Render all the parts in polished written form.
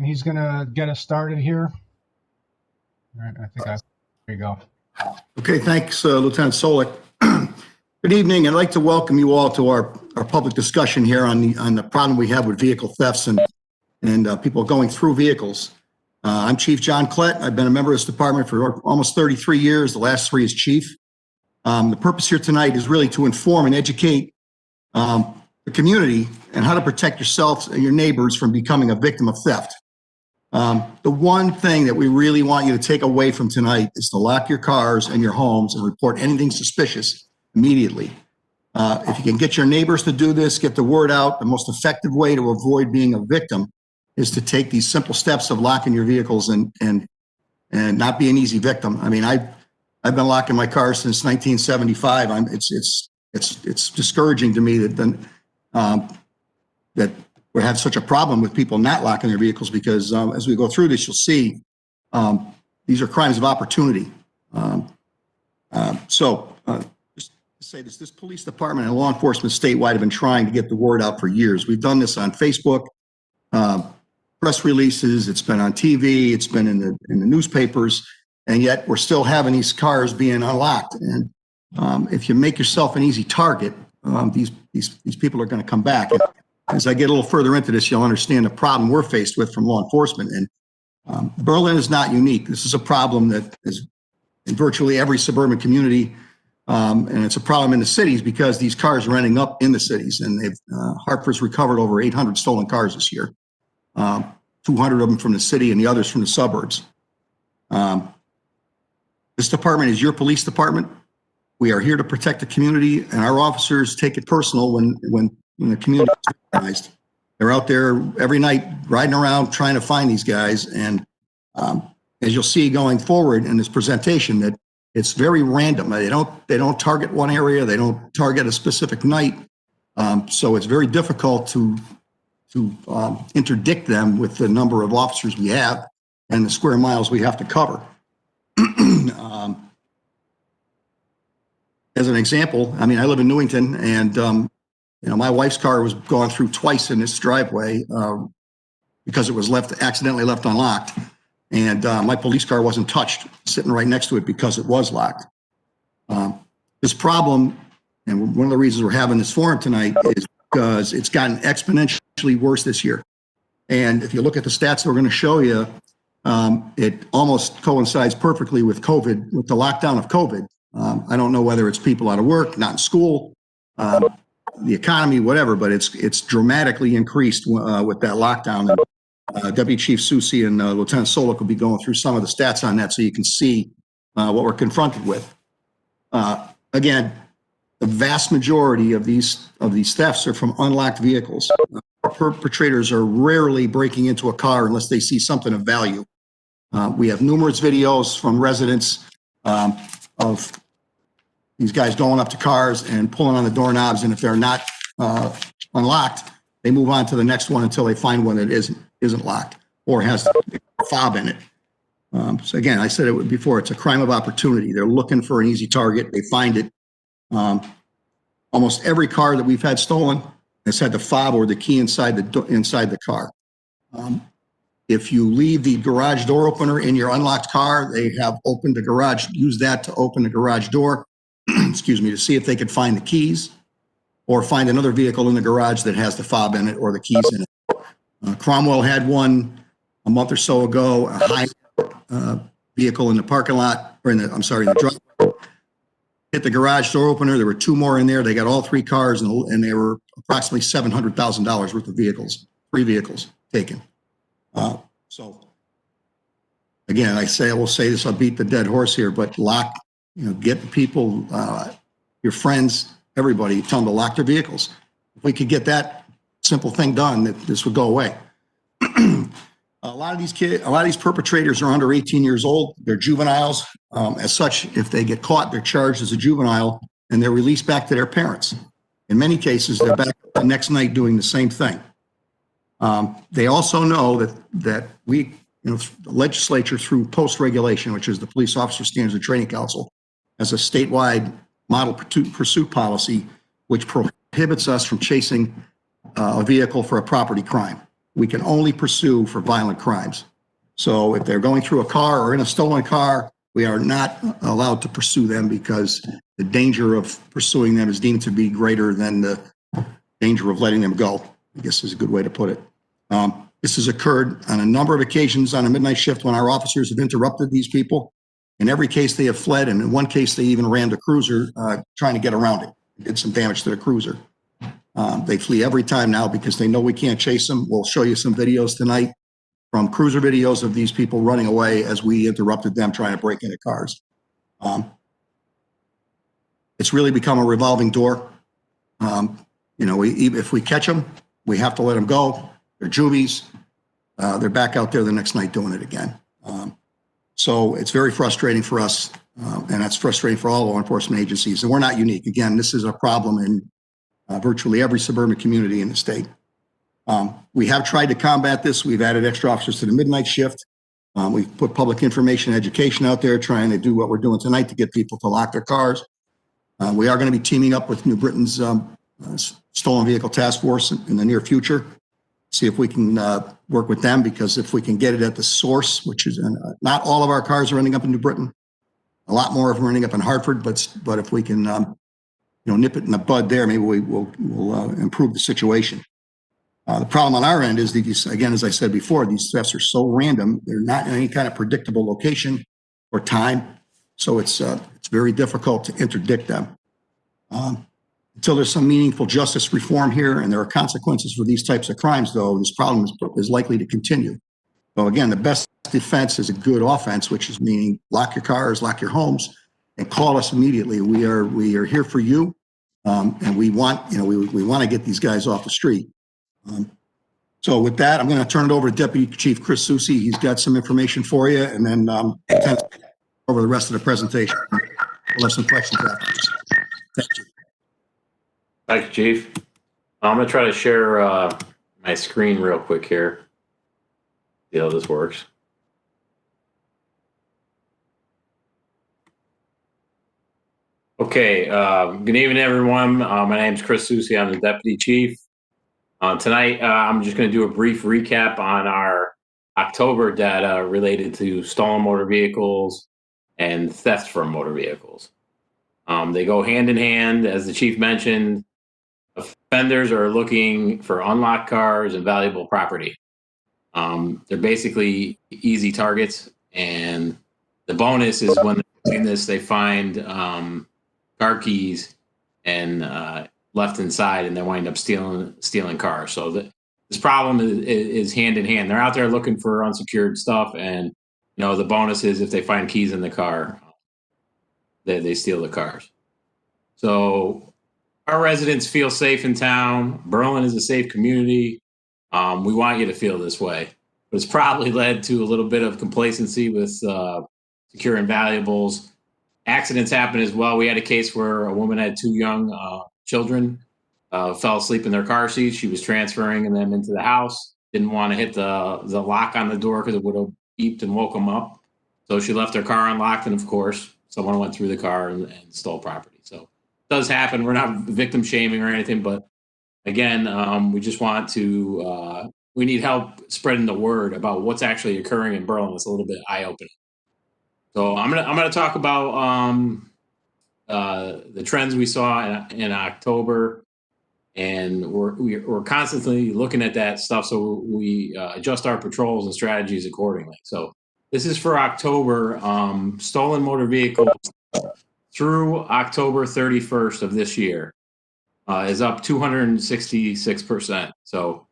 he's going to get us started here. All right, there you go. Okay, thanks, Lieutenant Solik. Good evening. I'd like to welcome you all to our public discussion here on the problem we have with vehicle thefts and people going through vehicles. I'm Chief John Klett. I've been a member of this department for almost 33 years. The last 3 as chief. The purpose here tonight is really to inform and educate the community and how to protect yourselves and your neighbors from becoming a victim of theft. The one thing that we really want you to take away from tonight is to lock your cars and your homes and report anything suspicious immediately. If you can get your neighbors to do this, get the word out, the most effective way to avoid being a victim is to take these simple steps of locking your vehicles and not be an easy victim. I mean, I've been locking my car since 1975. It's discouraging to me that we have such a problem with people not locking their vehicles because as we go through this, you'll see these are crimes of opportunity. Just to say this police department and law enforcement statewide have been trying to get the word out for years. We've done this on Facebook, press releases, it's been on TV, it's been in the newspapers, and yet we're still having these cars being unlocked. And if you make yourself an easy target, these people are going to come back. And as I get a little further into this, you'll understand the problem we're faced with from law enforcement. And Berlin is not unique. This is a problem that is in virtually every suburban community. And it's a problem in the cities because these cars are ending up in the cities. And Hartford's recovered over 800 stolen cars this year, 200 of them from the city and the others from the suburbs. This department is your police department. We are here to protect the community, and our officers take it personal when the community is organized. They're out there every night riding around trying to find these guys. And as you'll see going forward in this presentation, that it's very random. They don't target one area. They don't target a specific night. So it's very difficult to interdict them with the number of officers we have and the square miles we have to cover. As an example, I mean, I live in Newington, and my wife's car was gone through twice in this driveway because it was accidentally left unlocked. And my police car wasn't touched, sitting right next to it because it was locked. This problem, and one of the reasons we're having this forum tonight, is because it's gotten exponentially worse this year. And if you look at the stats that we're going to show you, it almost coincides perfectly with COVID, with the lockdown of COVID. I don't know whether it's people out of work, not in school, the economy, whatever, but it's dramatically increased with that lockdown. And Deputy Chief Soucy and Lieutenant Solik will be going through some of the stats on that so you can see what we're confronted with. Again, the vast majority of these thefts are from unlocked vehicles. Perpetrators are rarely breaking into a car unless they see something of value. We have numerous videos from residents of these guys going up to cars and pulling on the doorknobs, and if they're not unlocked, they move on to the next one until they find one that isn't locked or has a fob in it. So again, I said it before, it's a crime of opportunity. They're looking for an easy target. They find it. Almost every car that we've had stolen has had the fob or the key inside the car. If you leave the garage door opener in your unlocked car, they have opened the garage, use that to open the garage door, excuse me, to see if they could find the keys or find another vehicle in the garage that has the fob in it or the keys in it. Cromwell had one a month or so ago, a high vehicle in the parking lot, or in the driveway. Hit the garage door opener. There were 2 more in there. They got all 3 cars, and they were approximately $700,000 worth of vehicles, 3 vehicles taken. So again, I will say this, I'll beat the dead horse here, but get the people, your friends, everybody, tell them to lock their vehicles. If we could get that simple thing done, this would go away. A lot of these perpetrators are under 18 years old. They're juveniles. As such, if they get caught, they're charged as a juvenile and they're released back to their parents. In many cases, they're back the next night doing the same thing. They also know that we, the legislature through post-regulation, which is the Police Officer Standards and Training Council, has a statewide model pursuit policy which prohibits us from chasing a vehicle for a property crime. we can only pursue for violent crimes. So if they're going through a car or in a stolen car, we are not allowed to pursue them because the danger of pursuing them is deemed to be greater than the danger of letting them go, I guess is a good way to put it. This has occurred on a number of occasions on a midnight shift when our officers have interrupted these people. In every case, they have fled, and in one case, they even ran the cruiser trying to get around it. Did some damage to the cruiser. They flee every time now because they know we can't chase them. We'll show you some videos tonight from cruiser videos of these people running away as we interrupted them trying to break into cars. It's really become a revolving door. If we catch them, we have to let them go. They're juvies. They're back out there the next night doing it again. So it's very frustrating for us, and that's frustrating for all law enforcement agencies. And we're not unique. Again, this is a problem in virtually every suburban community in the state. We have tried to combat this. We've added extra officers to the midnight shift. We've put public information education out there, trying to do what we're doing tonight to get people to lock their cars. We are going to be teaming up with New Britain's Stolen Vehicle Task Force in the near future. See if we can work with them, because if we can get it at the source, which is not all of our cars are ending up in New Britain. A lot more of them are ending up in Hartford, but if we can nip it in the bud there, maybe we'll improve the situation. The problem on our end is these, again, as I said before, these thefts are so random. They're not in any kind of predictable location or time. So it's very difficult to interdict them. Until there's some meaningful justice reform here and there are consequences for these types of crimes, though, this problem is likely to continue. So again, the best defense is a good offense, which is meaning lock your cars, lock your homes, and call us immediately. We are here for you, and we want to get these guys off the street. So with that, I'm going to turn it over to Deputy Chief Chris Soucy. He's got some information for you, and then over the rest of the presentation. We'll have some questions afterwards. Thank you. Thank you, Chief. I'm going to try to share my screen real quick here. See how this works. Okay, good evening, everyone. My name is Chris Soucy. I'm the Deputy Chief. Tonight, I'm just going to do a brief recap on our October data related to stolen motor vehicles and theft from motor vehicles. They go hand in hand, as the Chief mentioned. Offenders are looking for unlocked cars and valuable property. They're basically easy targets, and the bonus is when they're doing this, they find car keys and left inside, and they wind up stealing cars. So this problem is hand in hand. They're out there looking for unsecured stuff, and the bonus is if they find keys in the car, they steal the cars. So our residents feel safe in town. Berlin is a safe community. We want you to feel this way. But it's probably led to a little bit of complacency with securing valuables. Accidents happen as well. We had a case where a woman had two young children, fell asleep in their car seats. She was transferring them into the house. Didn't want to hit the lock on the door because it would have beeped and woke them up. So she left her car unlocked, and of course, someone went through the car and stole property. So does happen. We're not victim shaming or anything, but again, we just want to, we need help spreading the word about what's actually occurring in Berlin. It's a little bit eye-opening. So I'm gonna talk about the trends we saw in October, and we're constantly looking at that stuff, so we adjust our patrols and strategies accordingly. So this is for October. Stolen motor vehicles through October 31st of this year is up 266%. So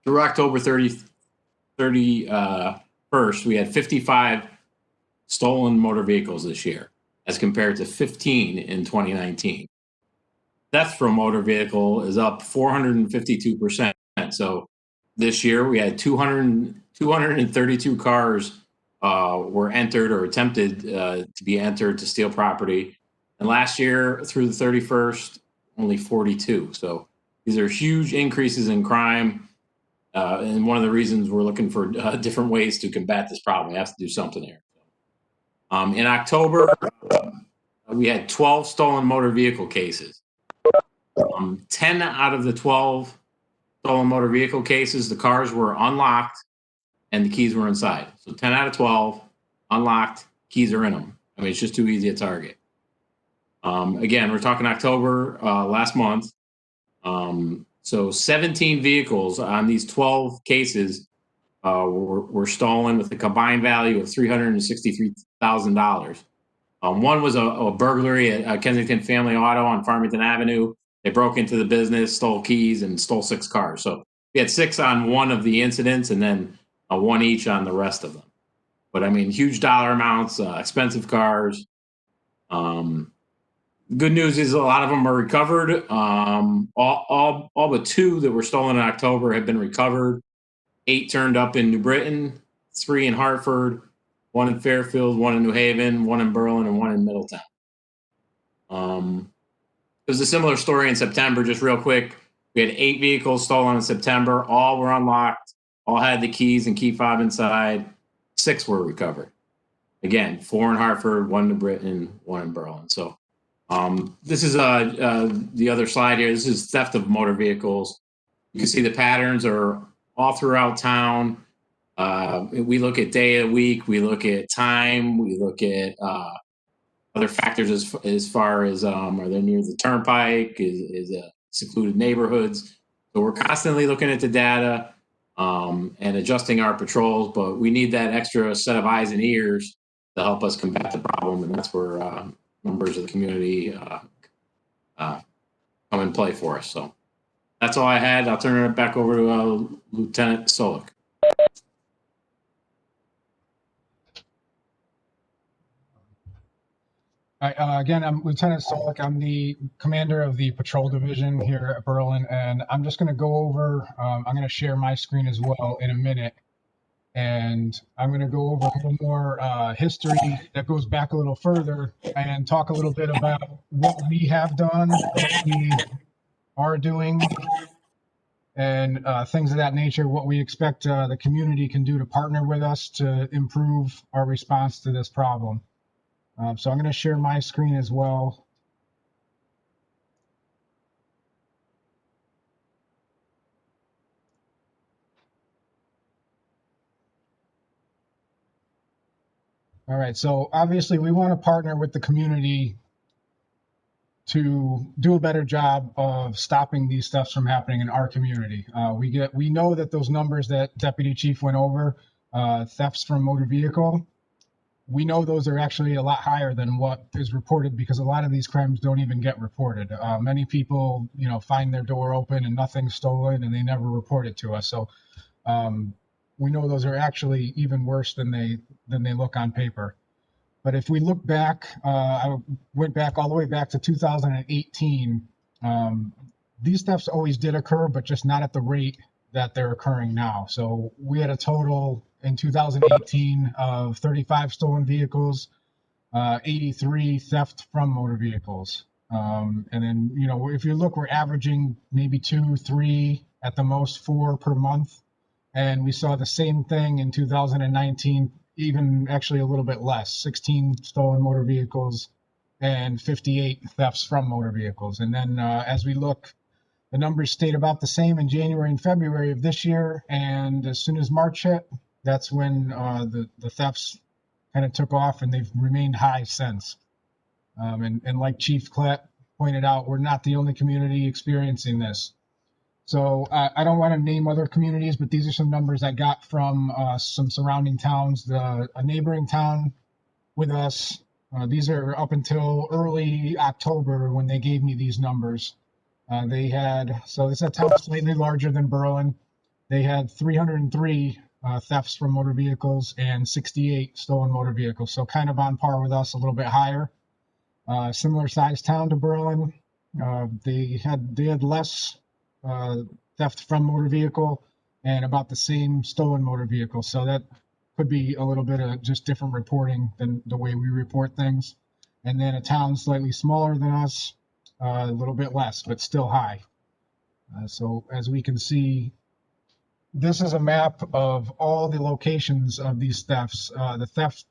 through October 31st, we had 55 stolen motor vehicles this year, as compared to 15 in 2019. Theft from motor vehicle is up 452%. So this year we had 232 cars were entered or attempted to be entered to steal property. And last year through the 31st, only 42. So these are huge increases in crime. And one of the reasons we're looking for different ways to combat this problem. We have to do something here. In October, we had 12 stolen motor vehicle cases. 10 out of the 12 stolen motor vehicle cases, the cars were unlocked and the keys were inside. So 10 out of 12 unlocked, keys are in them. I mean, it's just too easy to target. Again, we're talking October last month. So 17 vehicles on these 12 cases were stolen with a combined value of $363,000. One was a burglary at Kensington Family Auto on Farmington Avenue. They broke into the business, stole keys, and stole 6 cars. So we had 6 on one of the incidents and then 1 each on the rest of them. But I mean, huge dollar amounts, expensive cars. Good news is a lot of them are recovered. All but 2 that were stolen in October have been recovered. 8 turned up in New Britain, 3 in Hartford, 1 in Fairfield, 1 in New Haven, 1 in Berlin, and 1 in Middletown. There's a similar story in September, just real quick. We had 8 vehicles stolen in September. All were unlocked. All had the keys and key fob inside. 6 were recovered. Again, 4 in Hartford, 1 in New Britain, 1 in Berlin. So this is the other slide here. This is theft of motor vehicles. You can see the patterns are all throughout town. We look at day of the week. We look at time. We look at other factors as far as are they near the turnpike? Is secluded neighborhoods? So we're constantly looking at the data and adjusting our patrols. But we need that extra set of eyes and ears to help us combat the problem, and that's where members of the community come and play for us. So that's all I had. I'll turn it back over to Lieutenant Solik. Again, I'm Lieutenant Solik. I'm the commander of the patrol division here at Berlin, and I'm just going to go over, I'm going to share my screen as well in a minute, and I'm going to go over a little more history that goes back a little further and talk a little bit about what we have done, what we are doing, and things of that nature, what we expect the community can do to partner with us to improve our response to this problem. So I'm going to share my screen as well. All right, so obviously we want to partner with the community to do a better job of stopping these thefts from happening in our community. We know that those numbers that Deputy Chief went over, thefts from motor vehicle, we know those are actually a lot higher than what is reported because a lot of these crimes don't even get reported. Many people, find their door open and nothing's stolen and they never report it to us. So we know those are actually even worse than they look on paper. But if we look back, I went back all the way back to 2018. These thefts always did occur, but just not at the rate that they're occurring now. So we had a total in 2018 of 35 stolen vehicles, 83 theft from motor vehicles. And then, if you look, we're averaging maybe 2, 3, at the most 4 per month. And we saw the same thing in 2019, even actually a little bit less, 16 stolen motor vehicles and 58 thefts from motor vehicles. And then as we look, the numbers stayed about the same in January and February of this year. And as soon as March hit, that's when the thefts kind of took off, and they've remained high since. And like Chief Klett pointed out, we're not the only community experiencing this. So I don't want to name other communities, but these are some numbers I got from some surrounding towns. A neighboring town with us, these are up until early October when they gave me these numbers. So it's a town slightly larger than Berlin. They had 303 thefts from motor vehicles and 68 stolen motor vehicles. So kind of on par with us, a little bit higher. Similar sized town to Berlin. They had less theft from motor vehicle and about the same stolen motor vehicle. So that could be a little bit of just different reporting than the way we report things. And then a town slightly smaller than us, a little bit less, but still high. So as we can see, this is a map of all the locations of these thefts.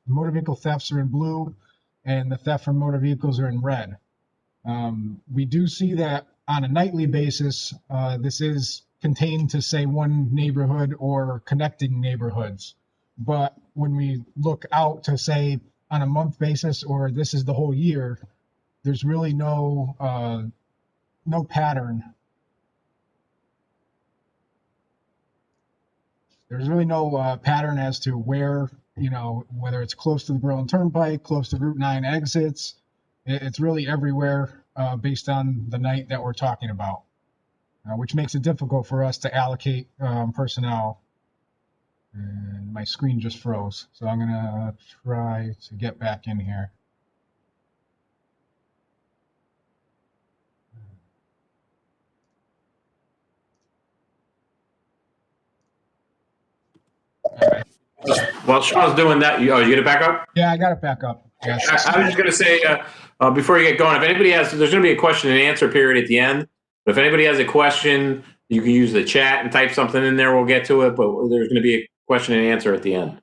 Motor vehicle thefts are in blue, and the theft from motor vehicles are in red. We do see that on a nightly basis, this is contained to say one neighborhood or connecting neighborhoods. But when we look out to say on a month basis or this is the whole year, there's really no pattern. There's really no pattern as to where, whether it's close to the Berlin Turnpike, close to Route 9 exits. It's really everywhere based on the night that we're talking about, which makes it difficult for us to allocate personnel. And my screen just froze, so I'm going to try to get back in here. While Sean's doing that, you get it back up? Yeah, I got it back up. Yes. I was just going to say, before you get going, if anybody has, there's going to be a question and answer period at the end. But if anybody has a question, you can use the chat and type something in there. We'll get to it, but there's going to be a question and answer at the end.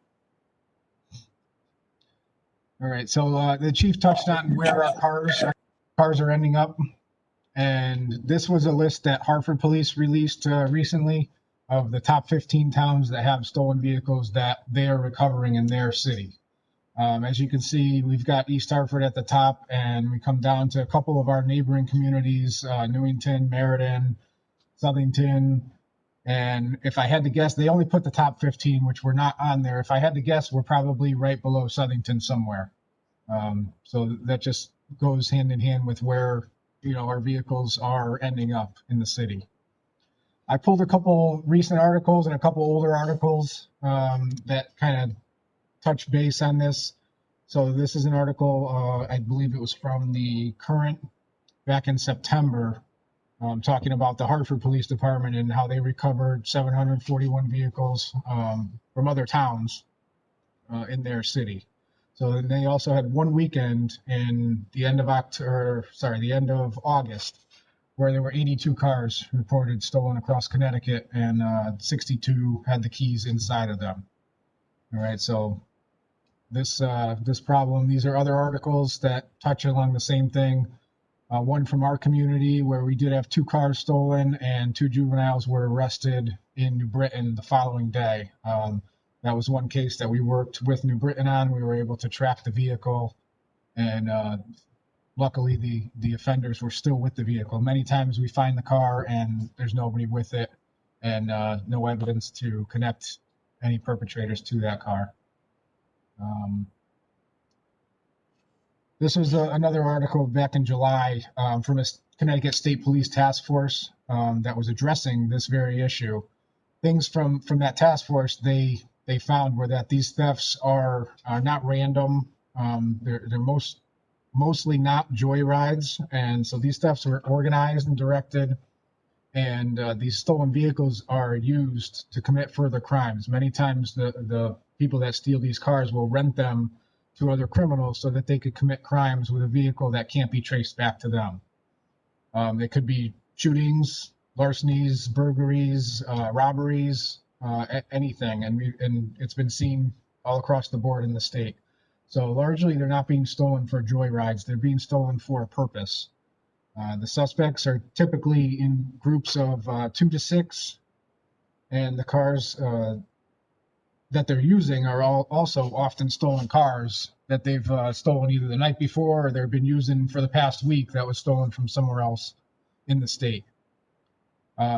All right. So the chief touched on where our cars are ending up. And this was a list that Hartford Police released recently of the top 15 towns that have stolen vehicles that they are recovering in their city. As you can see, we've got East Hartford at the top, and we come down to a couple of our neighboring communities, Newington, Meriden, Southington. And if I had to guess, they only put the top 15, which we're not on there. If I had to guess, we're probably right below Southington somewhere. So that just goes hand in hand with where, our vehicles are ending up in the city. I pulled a couple recent articles and a couple older articles that kind of touch base on this. So this is an article, I believe it was from the Current back in September, talking about the Hartford Police Department and how they recovered 741 vehicles from other towns in their city. So they also had one weekend in the end of August, where there were 82 cars reported stolen across Connecticut, and 62 had the keys inside of them. All right, so this problem, these are other articles that touch along the same thing. One from our community where we did have 2 cars stolen and 2 juveniles were arrested in New Britain the following day. That was one case that we worked with New Britain on. We were able to track the vehicle, and luckily the offenders were still with the vehicle. Many times we find the car and there's nobody with it, and no evidence to connect any perpetrators to that car. This was another article back in July from a Connecticut State Police Task Force that was addressing this very issue. Things from that task force they found were that these thefts are not random. They're mostly not joyrides, and so these thefts were organized and directed. And these stolen vehicles are used to commit further crimes. Many times the people that steal these cars will rent them to other criminals so that they could commit crimes with a vehicle that can't be traced back to them. It could be shootings, larcenies, burglaries, robberies, anything. And it's been seen all across the board in the state. So largely they're not being stolen for joyrides. They're being stolen for a purpose. The suspects are typically in groups of 2 to 6, and the cars that they're using are also often stolen cars that they've stolen either the night before or they've been using for the past week that was stolen from somewhere else in the state.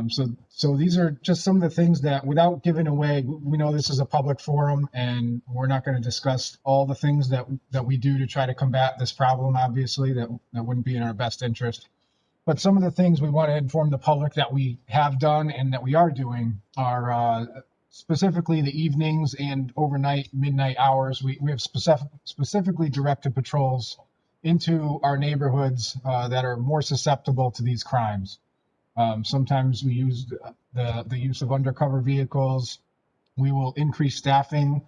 So these are just some of the things that, without giving away, we know this is a public forum and we're not going to discuss all the things that we do to try to combat this problem. Obviously, that wouldn't be in our best interest. But some of the things we want to inform the public that we have done and that we are doing are specifically the evenings and overnight, midnight hours. We have specifically directed patrols into our neighborhoods that are more susceptible to these crimes. Sometimes we use the use of undercover vehicles. We will increase staffing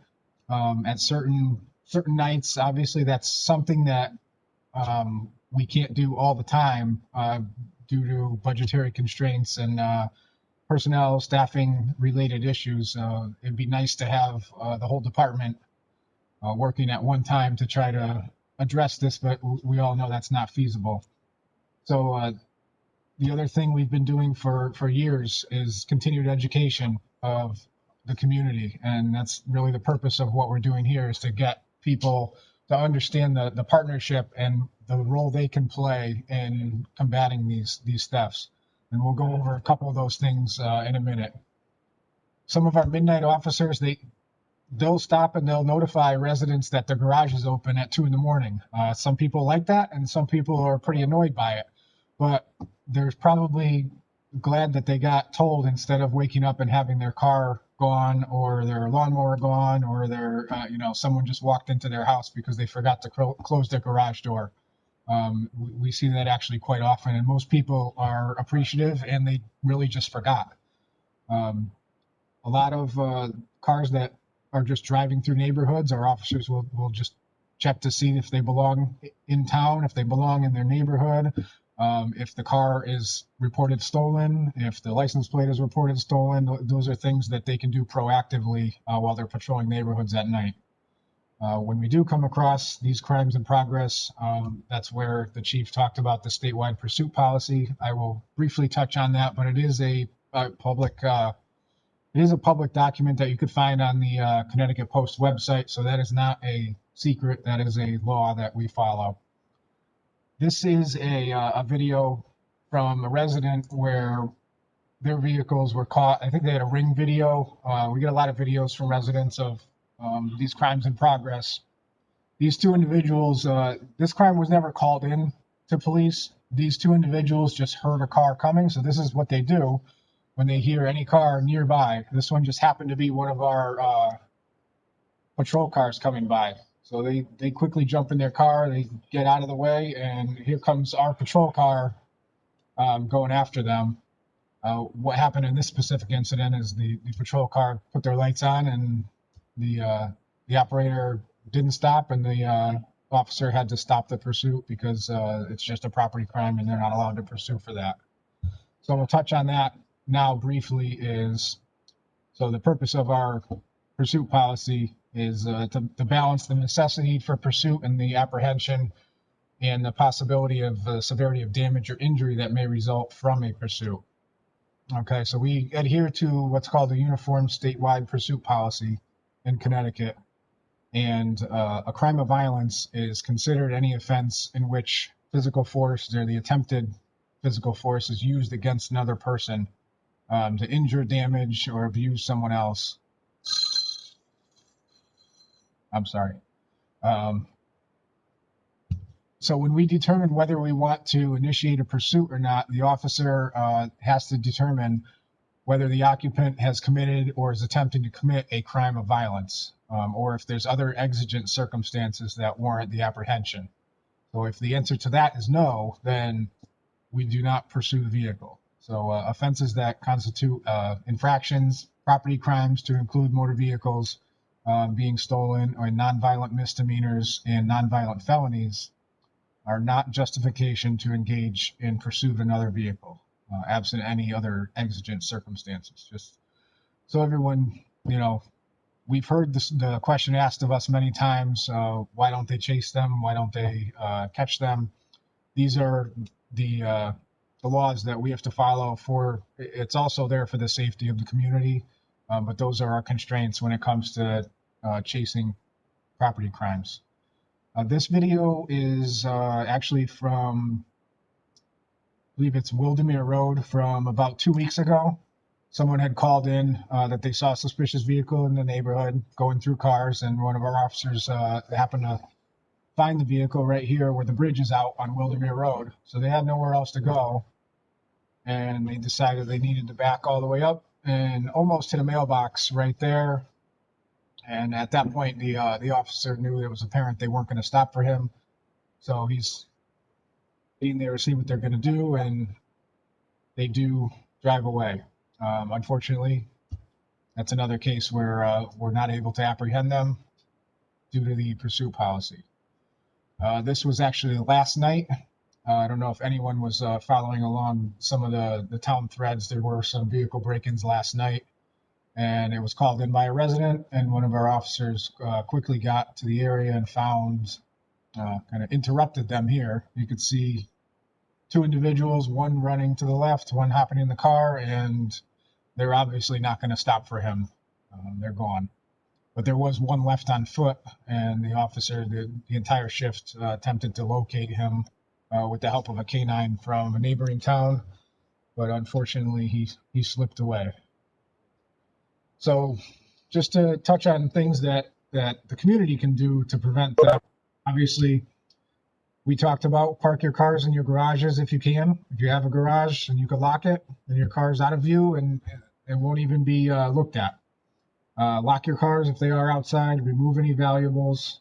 at certain nights. Obviously, that's something that we can't do all the time due to budgetary constraints and personnel staffing related issues. It'd be nice to have the whole department working at one time to try to address this, but we all know that's not feasible. So the other thing we've been doing for years is continued education of the community. And that's really the purpose of what we're doing here, is to get people to understand the partnership and the role they can play in combating these thefts. And we'll go over a couple of those things in a minute. Some of our midnight officers, they'll stop and they'll notify residents that their garage is open at 2 a.m. Some people like that, and some people are pretty annoyed by it. But they're probably glad that they got told, instead of waking up and having their car gone or their lawnmower gone, or their someone just walked into their house because they forgot to close their garage door. We see that actually quite often, and most people are appreciative, and they really just forgot. A lot of cars that are just driving through neighborhoods, our officers will just check to see if they belong in town, if they belong in their neighborhood, if the car is reported stolen, if the license plate is reported stolen. Those are things that they can do proactively while they're patrolling neighborhoods at night. When we do come across these crimes in progress, that's where the chief talked about the statewide pursuit policy. I will briefly touch on that, but it is a public document that you could find on the Connecticut Post website. So that is not a secret. That is a law that we follow. This is a video from a resident where their vehicles were caught. I think they had a Ring video. We get a lot of videos from residents of these crimes in progress. These two individuals, this crime was never called in to police. These two individuals just heard a car coming. So this is what they do when they hear any car nearby. This one just happened to be one of our patrol cars coming by. So they quickly jump in their car, they get out of the way, and here comes our patrol car going after them. What happened in this specific incident is the patrol car put their lights on, and the operator didn't stop, and the officer had to stop the pursuit because it's just a property crime and they're not allowed to pursue for that. So we'll touch on that now briefly. So the purpose of our pursuit policy is to balance the necessity for pursuit and the apprehension and the possibility of severity of damage or injury that may result from a pursuit. Okay, so we adhere to what's called the Uniform Statewide Pursuit Policy in Connecticut. And a crime of violence is considered any offense in which physical force or the attempted physical force is used against another person to injure, damage, or abuse someone else. I'm sorry. So when we determine whether we want to initiate a pursuit or not, the officer has to determine whether the occupant has committed or is attempting to commit a crime of violence, or if there's other exigent circumstances that warrant the apprehension. So if the answer to that is no, then we do not pursue the vehicle. So offenses that constitute infractions, property crimes to include motor vehicles being stolen, or nonviolent misdemeanors and nonviolent felonies are not justification to engage in pursuit of another vehicle, absent any other exigent circumstances. Just so everyone, we've heard the question asked of us many times, why don't they chase them? Why don't they catch them? These are the laws that we have to follow for. It's also there for the safety of the community, but those are our constraints when it comes to chasing property crimes. This video is actually from, I believe it's Wildermere Road, from about 2 weeks ago. Someone had called in that they saw a suspicious vehicle in the neighborhood going through cars, and one of our officers happened to find the vehicle right here where the bridge is out on Wildermere Road. So they had nowhere else to go, and they decided they needed to back all the way up and almost hit a mailbox right there. And at that point, the officer knew it was apparent they weren't going to stop for him. So he's being there to see what they're going to do, and they do drive away. Unfortunately, that's another case where we're not able to apprehend them due to the pursuit policy. This was actually last night. I don't know if anyone was following along some of the town threads. There were some vehicle break-ins last night, and it was called in by a resident, and one of our officers quickly got to the area and found, kind of interrupted them here. You could see two individuals, one running to the left, one hopping in the car, and they're obviously not going to stop for him. They're gone. But there was one left on foot, and the officer, the entire shift, attempted to locate him with the help of a canine from a neighboring town, but unfortunately he slipped away. So just to touch on things that the community can do to prevent theft, obviously we talked about park your cars in your garages if you can. If you have a garage and you can lock it, then your car's out of view and it won't even be looked at. Lock your cars if they are outside. Remove any valuables.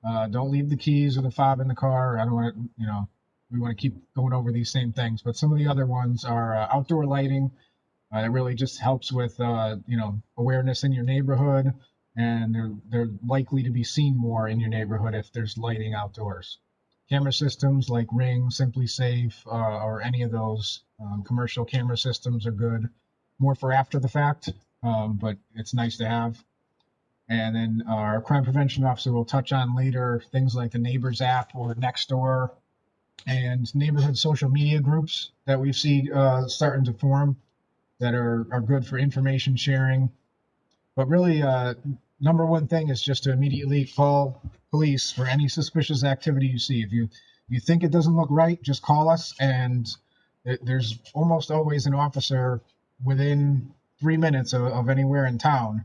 Don't leave the keys or the fob in the car. I don't want to, we want to keep going over these same things. But some of the other ones are outdoor lighting. It really just helps with, awareness in your neighborhood, and they're likely to be seen more in your neighborhood if there's lighting outdoors. Camera systems like Ring, Simply Safe, or any of those commercial camera systems are good. More for after the fact, but it's nice to have. And then our crime prevention officer will touch on later things like the Neighbors app or Nextdoor and neighborhood social media groups that we see starting to form that are good for information sharing. But really, number one thing is just to immediately call police for any suspicious activity you see. If you think it doesn't look right, just call us, and there's almost always an officer within 3 minutes of anywhere in town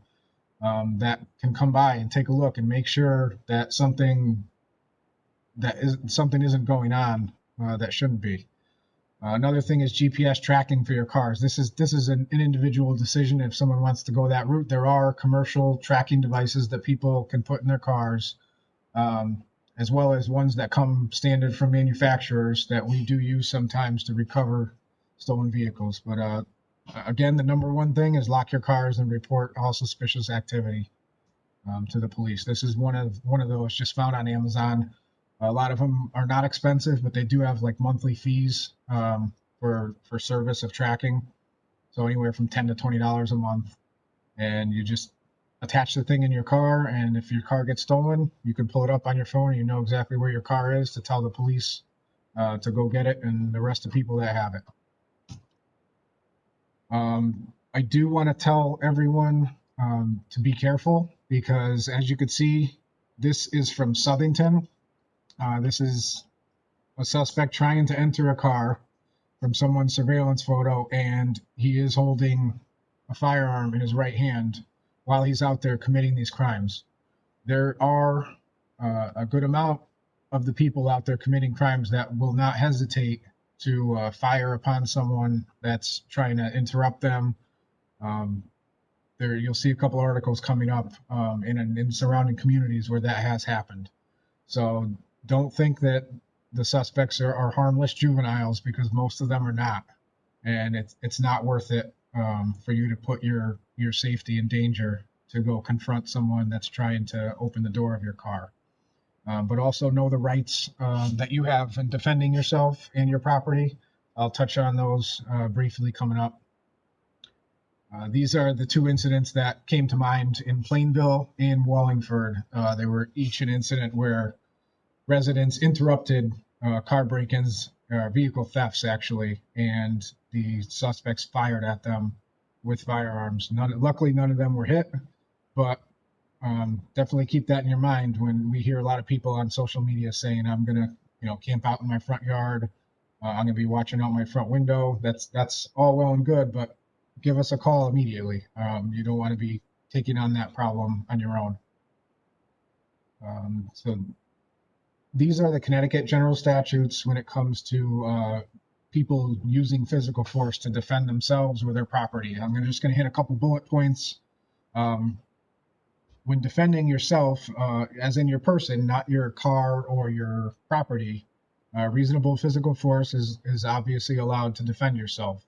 that can come by and take a look and make sure that something isn't going on that shouldn't be. Another thing is GPS tracking for your cars. This is an individual decision if someone wants to go that route. There are commercial tracking devices that people can put in their cars, as well as ones that come standard from manufacturers that we do use sometimes to recover stolen vehicles. But again, the number one thing is lock your cars and report all suspicious activity to the police. This is one of those just found on Amazon. A lot of them are not expensive, but they do have like monthly fees for service of tracking. So anywhere from $10 to $20 a month. And you just attach the thing in your car, and if your car gets stolen, you can pull it up on your phone and you know exactly where your car is to tell the police to go get it and arrest the people that have it. I do want to tell everyone to be careful because, as you can see, this is from Southington. This is a suspect trying to enter a car from someone's surveillance photo, and he is holding a firearm in his right hand while he's out there committing these crimes. There are a good amount of the people out there committing crimes that will not hesitate to fire upon someone that's trying to interrupt them. You'll see a couple articles coming up in surrounding communities where that has happened. So don't think that the suspects are harmless juveniles, because most of them are not, and it's not worth it for you to put your safety in danger to go confront someone that's trying to open the door of your car. But also know the rights that you have in defending yourself and your property. I'll touch on those briefly coming up. These are the two incidents that came to mind in Plainville and Wallingford. They were each an incident where residents interrupted car break-ins, vehicle thefts actually, and the suspects fired at them with firearms. Luckily, none of them were hit, but definitely keep that in your mind when we hear a lot of people on social media saying, "I'm gonna, camp out in my front yard. I'm gonna be watching out my front window." That's all well and good, but give us a call immediately. You don't want to be taking on that problem on your own. So these are the Connecticut general statutes when it comes to people using physical force to defend themselves or their property. I'm just going to hit a couple bullet points. When defending yourself, as in your person, not your car or your property, reasonable physical force is obviously allowed to defend yourself.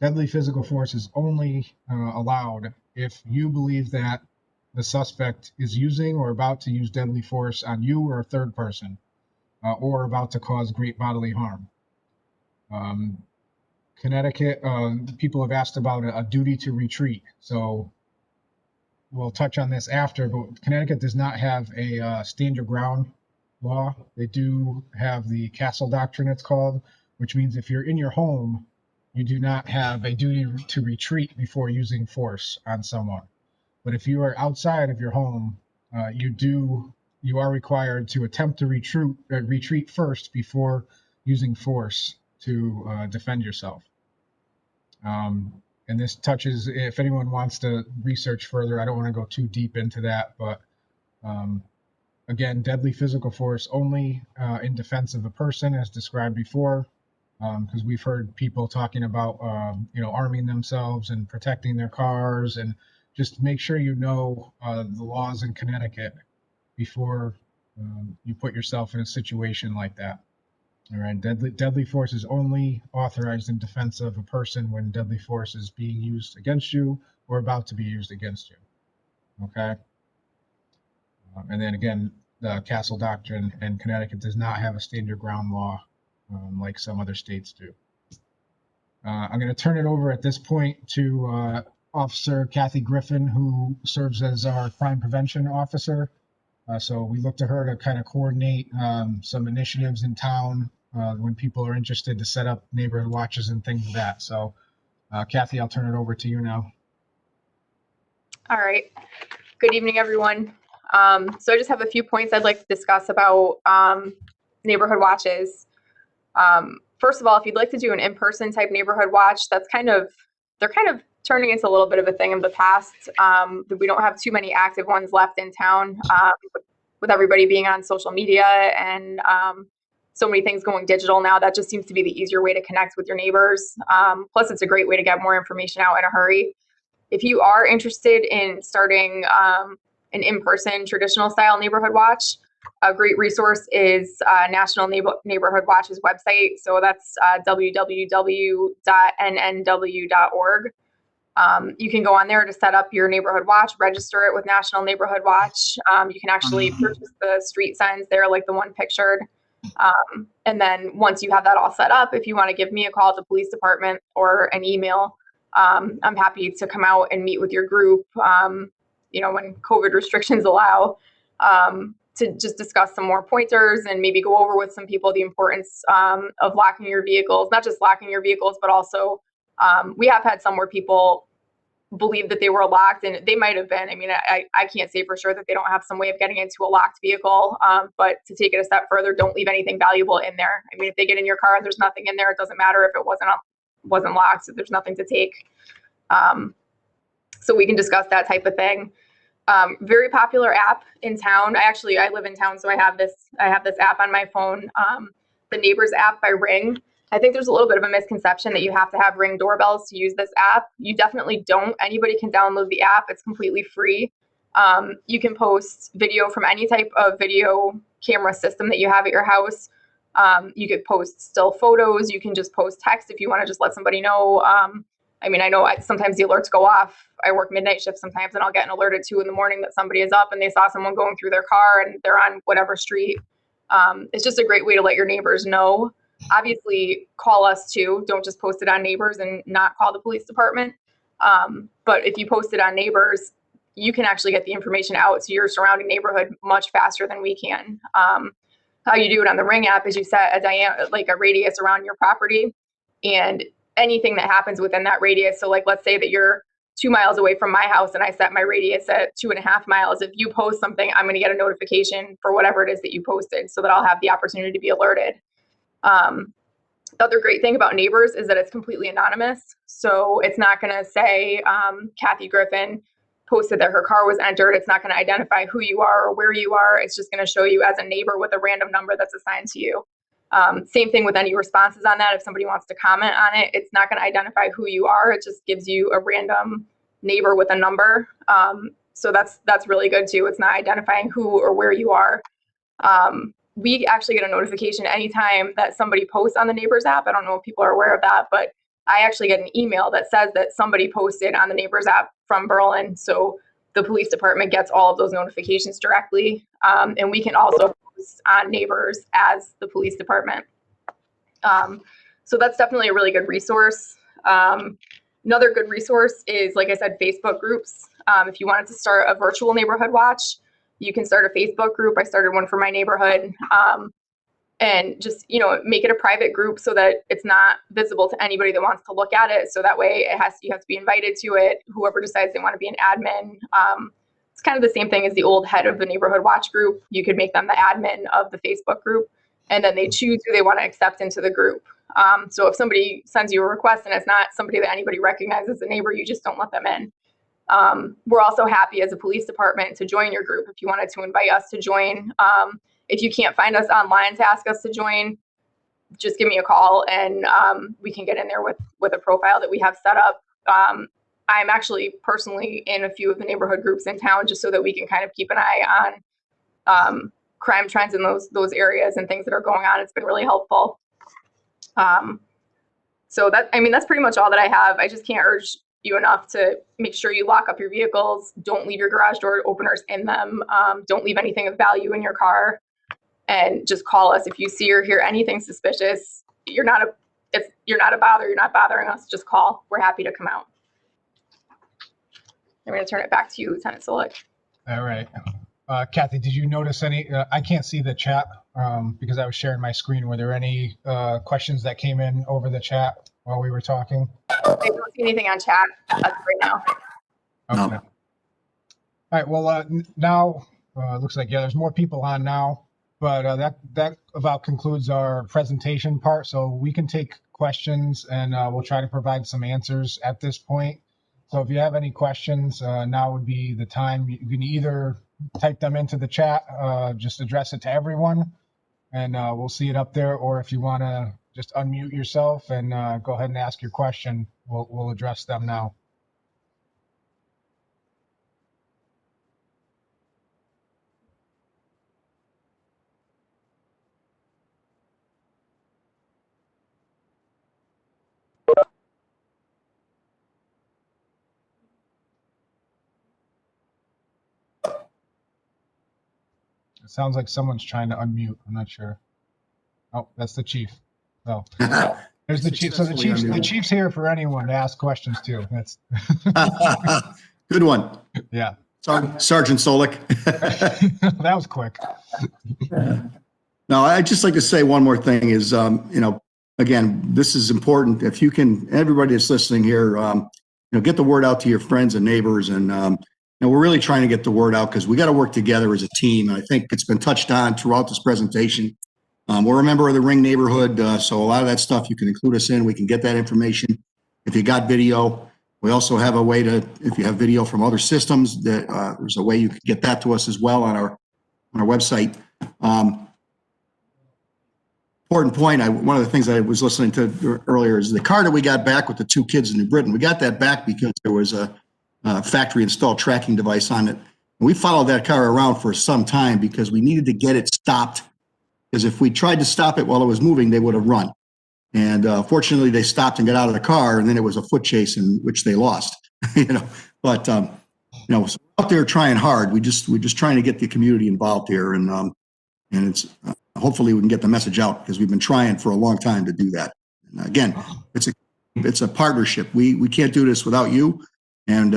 Deadly physical force is only allowed if you believe that the suspect is using or about to use deadly force on you or a third person, or about to cause great bodily harm. Connecticut, people have asked about a duty to retreat. So we'll touch on this after, but Connecticut does not have a stand your ground law. They do have the castle doctrine, it's called, which means if you're in your home, you do not have a duty to retreat before using force on someone. But if you are outside of your home, you are required to attempt to retreat first before using force to defend yourself. And this touches, if anyone wants to research further, I don't want to go too deep into that, but again, deadly physical force only in defense of a person, as described before, because we've heard people talking about, arming themselves and protecting their cars, and just make sure you know the laws in Connecticut before you put yourself in a situation like that. All right, deadly force is only authorized in defense of a person when deadly force is being used against you or about to be used against you. Okay. And then again, the Castle Doctrine in Connecticut does not have a stand your ground law like some other states do. I'm going to turn it over at this point to Officer Kathy Griffin, who serves as our crime prevention officer. So we look to her to kind of coordinate some initiatives in town when people are interested to set up neighborhood watches and things like that. So Kathy, I'll turn it over to you now. All right. Good evening, everyone. So I just have a few points I'd like to discuss about neighborhood watches. First of all, if you'd like to do an in-person type neighborhood watch, they're kind of turning into a little bit of a thing of the past. We don't have too many active ones left in town with everybody being on social media and so many things going digital now. That just seems to be the easier way to connect with your neighbors. Plus, it's a great way to get more information out in a hurry. If you are interested in starting an in-person traditional style neighborhood watch, a great resource is National Neighborhood Watch's website. So that's www.nnw.org. You can go on there to set up your neighborhood watch, register it with National Neighborhood Watch. You can actually purchase the street signs there, like the one pictured. And then once you have that all set up, if you want to give me a call at the police department or an email, I'm happy to come out and meet with your group, when COVID restrictions allow, to just discuss some more pointers and maybe go over with some people the importance of locking your vehicles, not just locking your vehicles, but also we have had some where people believe that they were locked, and they might have been. I mean, I can't say for sure that they don't have some way of getting into a locked vehicle, but to take it a step further, don't leave anything valuable in there. I mean, if they get in your car and there's nothing in there, it doesn't matter if it wasn't locked, so there's nothing to take. So we can discuss that type of thing. Very popular app in town. I live in town, so I have this app on my phone, the Neighbors app by Ring. I think there's a little bit of a misconception that you have to have Ring doorbells to use this app. You definitely don't. Anybody can download the app. It's completely free. You can post video from any type of video camera system that you have at your house. You could post still photos. You can just post text if you want to just let somebody know. I know sometimes the alerts go off. I work midnight shift sometimes, and I'll get an alert at 2 a.m. that somebody is up and they saw someone going through their car and they're on whatever street. It's just a great way to let your neighbors know. Obviously, call us too. Don't just post it on Neighbors and not call the police department. But if you post it on Neighbors, you can actually get the information out to your surrounding neighborhood much faster than we can. How you do it on the Ring app is you set a radius around your property, and anything that happens within that radius. So let's say that you're 2 miles away from my house and I set my radius at 2.5 miles. If you post something, I'm going to get a notification for whatever it is that you posted, so that I'll have the opportunity to be alerted. The other great thing about Neighbors is that it's completely anonymous. So it's not going to say Kathy Griffin posted that her car was entered. It's not going to identify who you are or where you are. It's just going to show you as a neighbor with a random number that's assigned to you. Same thing with any responses on that. If somebody wants to comment on it, it's not going to identify who you are. It just gives you a random neighbor with a number. So that's really good too. It's not identifying who or where you are. We actually get a notification anytime that somebody posts on the Neighbors app. I don't know if people are aware of that, but I actually get an email that says that somebody posted on the Neighbors app from Berlin. So the police department gets all of those notifications directly. And we can also post on Neighbors as the police department. So that's definitely a really good resource. Another good resource is, like I said, Facebook groups. If you wanted to start a virtual neighborhood watch, you can start a Facebook group. I started one for my neighborhood. and just, make it a private group so that it's not visible to anybody that wants to look at it. So that way you have to be invited to it. Whoever decides they want to be an admin. It's kind of the same thing as the old head of the neighborhood watch group. You could make them the admin of the Facebook group, and then they choose who they want to accept into the group. So if somebody sends you a request and it's not somebody that anybody recognizes as a neighbor, you just don't let them in. We're also happy as a police department to join your group if you wanted to invite us to join. If you can't find us online to ask us to join, just give me a call and we can get in there with a profile that we have set up. I'm actually personally in a few of the neighborhood groups in town just so that we can kind of keep an eye on crime trends in those areas and things that are going on. It's been really helpful. So that's pretty much all that I have. I just can't urge you enough to make sure you lock up your vehicles. Don't leave your garage door openers in them. Don't leave anything of value in your car. And just call us if you see or hear anything suspicious. You're not a bother. You're not bothering us. Just call. We're happy to come out. I'm going to turn it back to you, Lieutenant Solik. All right. Kathy, did you notice any? I can't see the chat because I was sharing my screen. Were there any questions that came in over the chat while we were talking? I don't see anything on chat right now. Okay. No. All right. Well, now looks like there's more people on now. But that about concludes our presentation part. So we can take questions and we'll try to provide some answers at this point. So if you have any questions, now would be the time. You can either type them into the chat, just address it to everyone, and we'll see it up there. Or if you want to just unmute yourself and go ahead and ask your question, we'll address them now. It sounds like someone's trying to unmute. I'm not sure. Oh, that's the chief. Oh, there's the chief. So the chief's here for anyone to ask questions to. That's Good one. yeah. Sergeant Solik. That was quick. No, I'd just like to say one more thing is, again, this is important. If you can, everybody that's listening here, get the word out to your friends and neighbors. And we're really trying to get the word out because we got to work together as a team. And I think it's been touched on throughout this presentation. We're a member of the Ring neighborhood. So a lot of that stuff you can include us in. We can get that information. If you got video, we also have a way to, if you have video from other systems, that there's a way you can get that to us as well on our website. Important point. One of the things I was listening to earlier is the car that we got back with the two kids in New Britain. We got that back because there was a factory installed tracking device on it. And we followed that car around for some time because we needed to get it stopped. Because if we tried to stop it while it was moving, they would have run. And fortunately, they stopped and got out of the car, and then it was a foot chase in which they lost. But so we're out there trying hard. We're just trying to get the community involved here, and it's hopefully we can get the message out because we've been trying for a long time to do that. And again, it's a partnership. We can't do this without you, and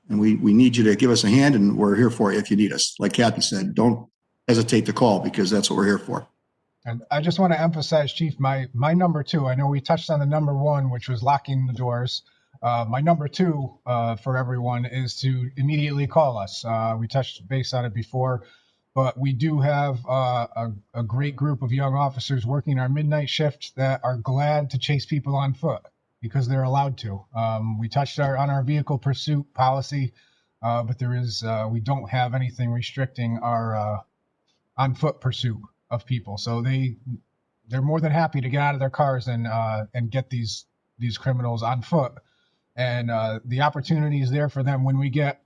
we need you to give us a hand, and we're here for you if you need us. Like Kathy said, don't hesitate to call because that's what we're here for. And I just want to emphasize, Chief, my number 2, I know we touched on the number 1, which was locking the doors. My number 2 for everyone is to immediately call us. We touched base on it before, but we do have a great group of young officers working our midnight shift that are glad to chase people on foot because they're allowed to. We touched on our vehicle pursuit policy, but we don't have anything restricting our on foot pursuit of people. So they're more than happy to get out of their cars and get these criminals on foot. And the opportunity is there for them when we get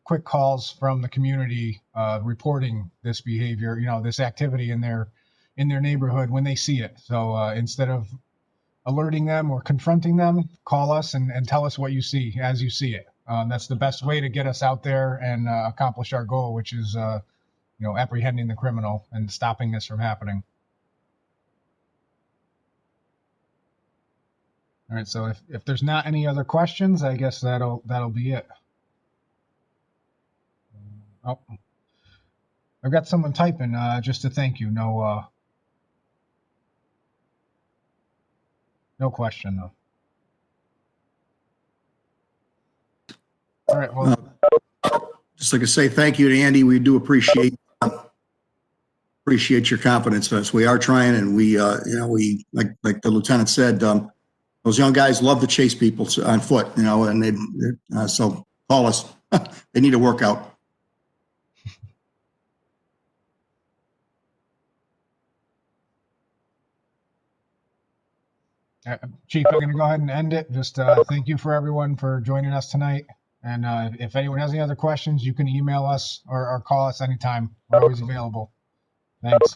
quick calls from the community reporting this behavior, this activity in their neighborhood when they see it. So instead of alerting them or confronting them, call us and tell us what you see as you see it. That's the best way to get us out there and accomplish our goal, which is apprehending the criminal and stopping this from happening. All right, so if there's not any other questions, I guess that'll be it. Oh, I've got someone typing just to thank you. No No question, though. All right. Well, Just like I say, thank you to Andy. We do appreciate your confidence in us. We are trying, and we like the lieutenant said, those young guys love to chase people on foot, and they so call us. They need a workout. Chief, I'm going to go ahead and end it. Just thank you for everyone for joining us tonight. And if anyone has any other questions, you can email us or call us anytime. We're always available. Thanks.